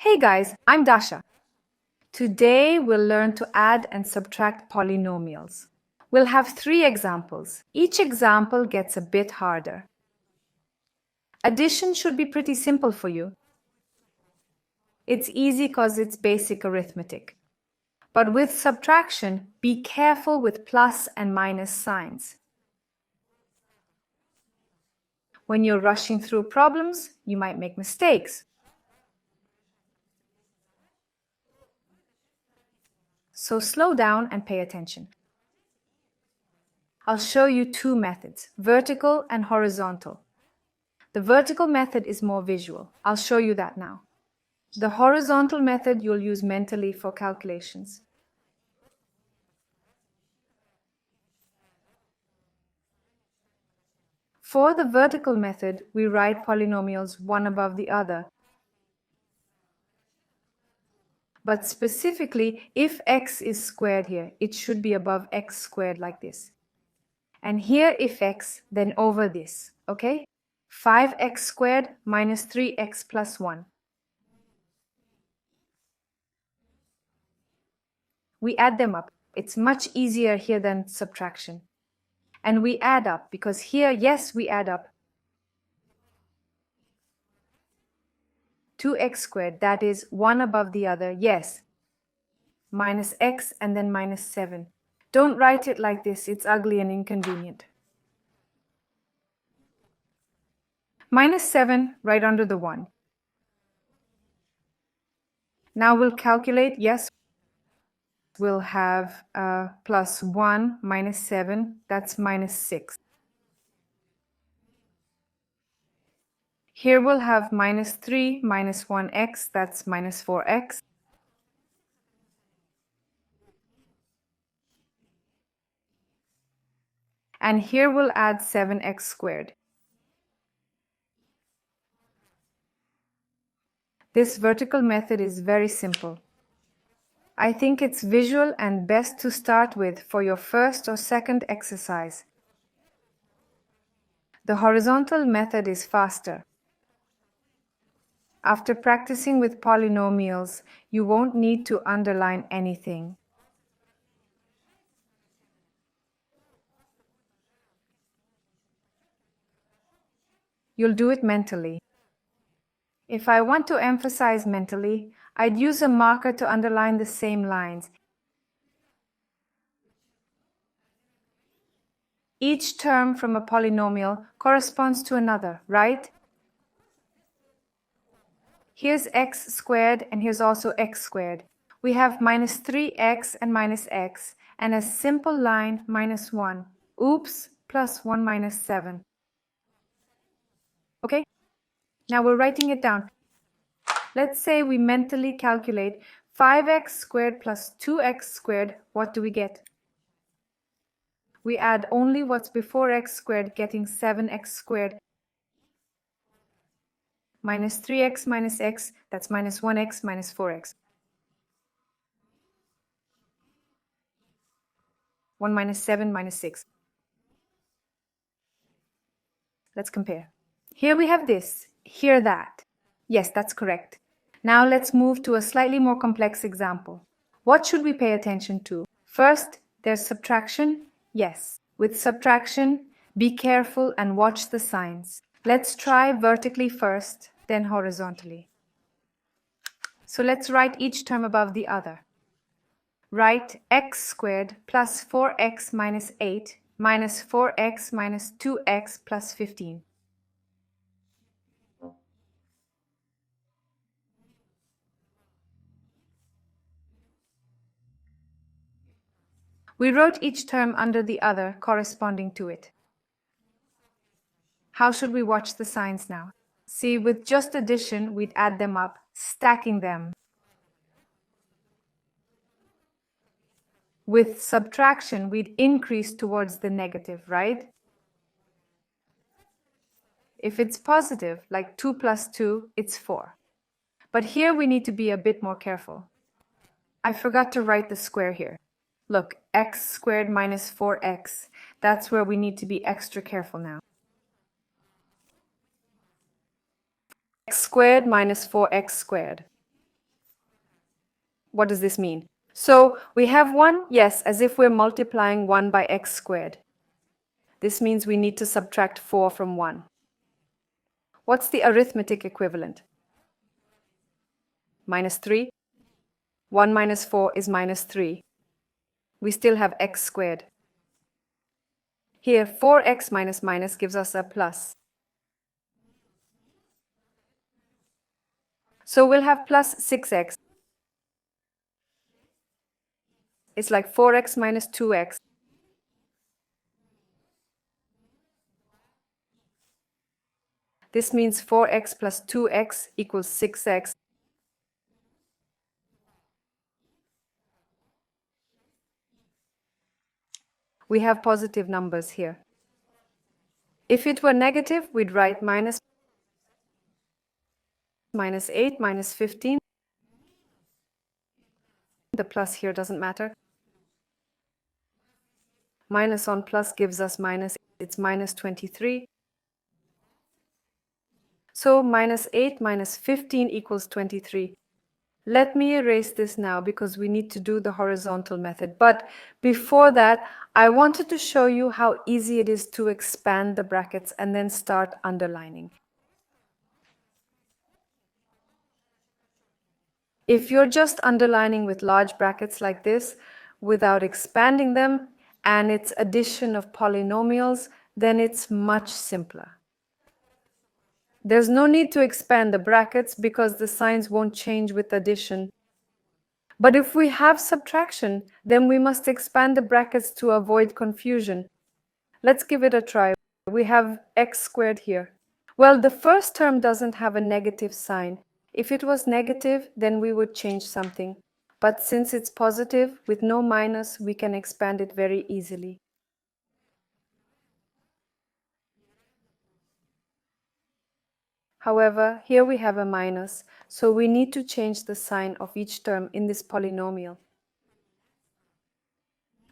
Hey guys, I'm Dasha. Today we'll learn to add and subtract polynomials. We'll have 3 examples. Each example gets a bit harder. Addition should be pretty simple for you. It's easy because it's basic arithmetic. But with subtraction, be careful with plus and minus signs. When you're rushing through problems, you might make mistakes. So slow down and pay attention. I'll show you 2 methods, vertical and horizontal. The vertical method is more visual. I'll show you that now. The horizontal method you'll use mentally for calculations. For the vertical method, we write polynomials one above the other. But specifically, if x is squared here, it should be above x squared like this. And here if x, then over this, okay? 5x squared minus 3x plus 1. We add them up. It's much easier here than subtraction. And we add up, because here, yes, we add up. 2x squared, that is one above the other, yes. Minus x and then minus 7. Don't write it like this, it's ugly and inconvenient. Minus 7 right under the 1. Now we'll calculate, yes, we'll have plus 1 minus 7, that's minus 6. Here we'll have minus 3 minus 1x, that's minus 4x. And here we'll add 7x squared. This vertical method is very simple. I think it's visual and best to start with for your first or second exercise. The horizontal method is faster. After practicing with polynomials, you won't need to underline anything. You'll do it mentally. If I want to emphasize mentally, I'd use a marker to underline the same lines. Each term from a polynomial corresponds to another, right? Here's x squared and here's also x squared. We have minus 3x and minus x, and a simple line minus 1. Oops, plus 1 minus 7. Okay? Now we're writing it down. Let's say we mentally calculate 5x squared plus 2x squared. What do we get? We add only what's before x squared, getting 7x squared. Minus 3x minus x, that's minus 1x minus 4x. 1 minus 7 minus 6. Let's compare. Here we have this, here that. Yes, that's correct. Now let's move to a slightly more complex example. What should we pay attention to? First, there's subtraction. Yes. With subtraction, be careful and watch the signs. Let's try vertically first, then horizontally. So let's write each term above the other. Write x squared plus 4x minus 8 minus 4x minus 2x plus 15. We wrote each term under the other corresponding to it. How should we watch the signs now? See, with just addition, we'd add them up, stacking them. With subtraction, we'd increase towards the negative, right? If it's positive, like 2 plus 2, it's 4. But here we need to be a bit more careful. I forgot to write the square here. Look, x squared minus 4x. That's where we need to be extra careful now. X squared minus 4x squared. What does this mean? So we have 1, yes, as if we're multiplying 1 by x squared. This means we need to subtract 4 from 1. What's the arithmetic equivalent? Minus 3. 1 minus 4 is minus 3. We still have x squared. Here, 4x minus minus gives us a plus. So we'll have plus 6x. It's like 4x minus 2x. This means 4x plus 2x equals 6x. We have positive numbers here. If it were negative, we'd write minus 8 minus 15. The plus here doesn't matter. Minus on plus gives us minus. It's minus 23. So minus 8 minus 15 equals 23. Let me erase this now because we need to do the horizontal method. But before that, I wanted to show you how easy it is to expand the brackets and then start underlining. If you're just underlining with large brackets like this, without expanding them, and it's addition of polynomials, then it's much simpler. There's no need to expand the brackets because the signs won't change with addition. But if we have subtraction, then we must expand the brackets to avoid confusion. Let's give it a try. We have x squared here. Well, the first term doesn't have a negative sign. If it was negative, then we would change something. But since it's positive, with no minus, we can expand it very easily. However, here we have a minus, so we need to change the sign of each term in this polynomial.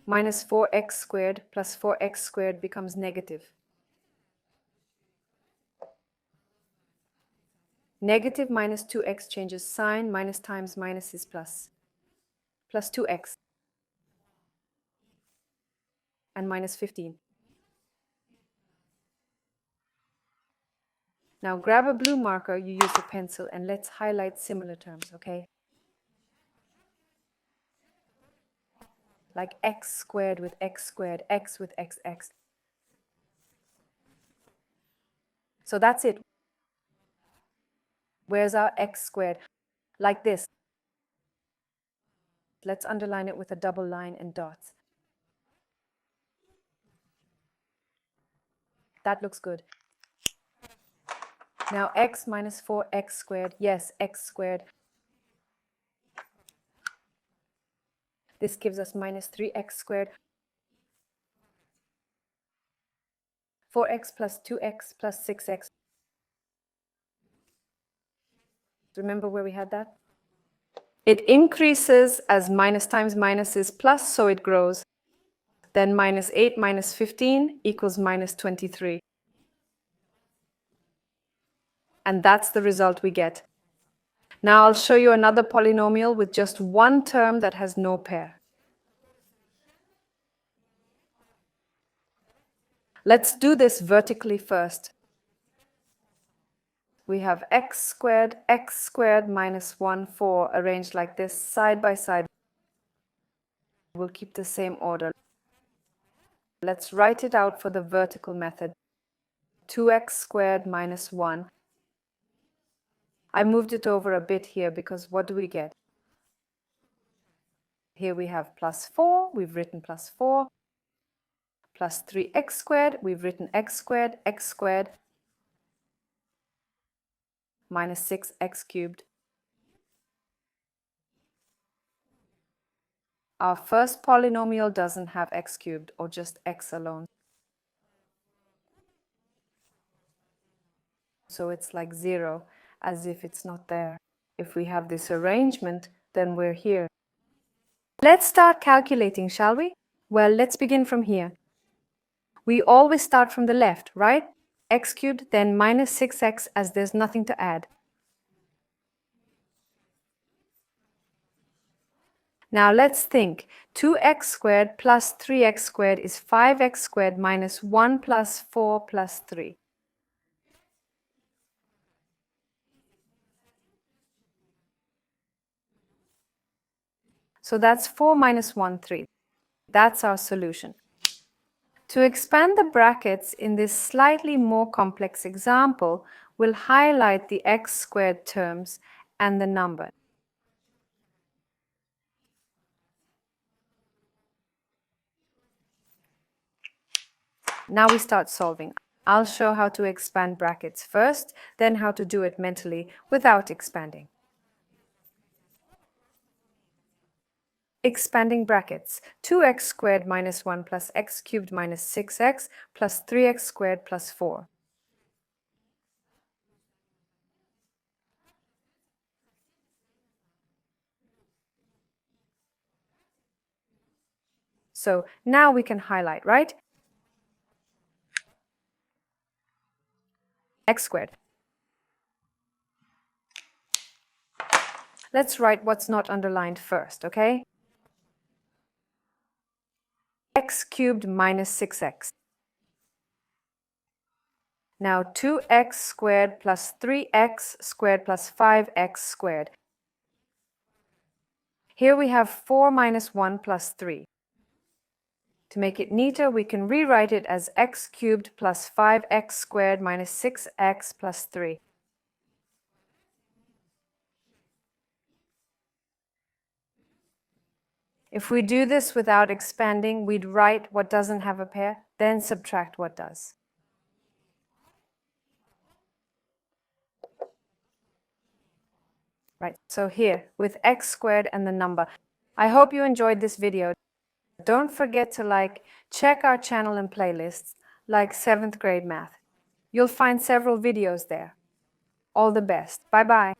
Minus 4x squared plus 4x squared becomes negative. Negative minus 2x changes sign, minus times minus is plus. Plus 2x. And minus 15. Now grab a blue marker, you use a pencil, and let's highlight similar terms, okay? Like x squared with x squared, x with xx. So that's it. Where's our x squared? Like this. Let's underline it with a double line and dots. That looks good. Now x minus 4x squared, yes, x squared. This gives us minus 3x squared. 4x plus 2x plus 6x. Remember where we had that? It increases as minus times minus is plus, so it grows. Then minus 8 minus 15 equals minus 23. And that's the result we get. Now I'll show you another polynomial with just one term that has no pair. Let's do this vertically first. We have x squared minus 1, 4 arranged like this, side by side. We'll keep the same order. Let's write it out for the vertical method. 2x squared minus 1. I moved it over a bit here because what do we get? Here we have plus 4, we've written plus 4. Plus 3x squared, we've written x squared, minus 6x cubed. Our first polynomial doesn't have x cubed, or just x alone. So it's like 0, as if it's not there. If we have this arrangement, then we're here. Let's start calculating, shall we? Well, let's begin from here. We always start from the left, right? X cubed, then minus 6x, as there's nothing to add. Now let's think. 2x squared plus 3x squared is 5x squared minus 1 plus 4 plus 3. So that's 4 minus 1, 3. That's our solution. To expand the brackets in this slightly more complex example, we'll highlight the x squared terms and the number. Now we start solving. I'll show how to expand brackets first, then how to do it mentally without expanding. Expanding brackets. 2x squared minus 1 plus x cubed minus 6x plus 3x squared plus 4. So now we can highlight, right? X squared. Let's write what's not underlined first, okay? X cubed minus 6x. Now 2x squared plus 3x squared plus 5x squared. Here we have 4 minus 1 plus 3. To make it neater, we can rewrite it as x cubed plus 5x squared minus 6x plus 3. If we do this without expanding, we'd write what doesn't have a pair, then subtract what does. Right, so here, with x squared and the number. I hope you enjoyed this video. Don't forget to check our channel and playlists, like 7th grade math. You'll find several videos there. All the best. Bye-bye.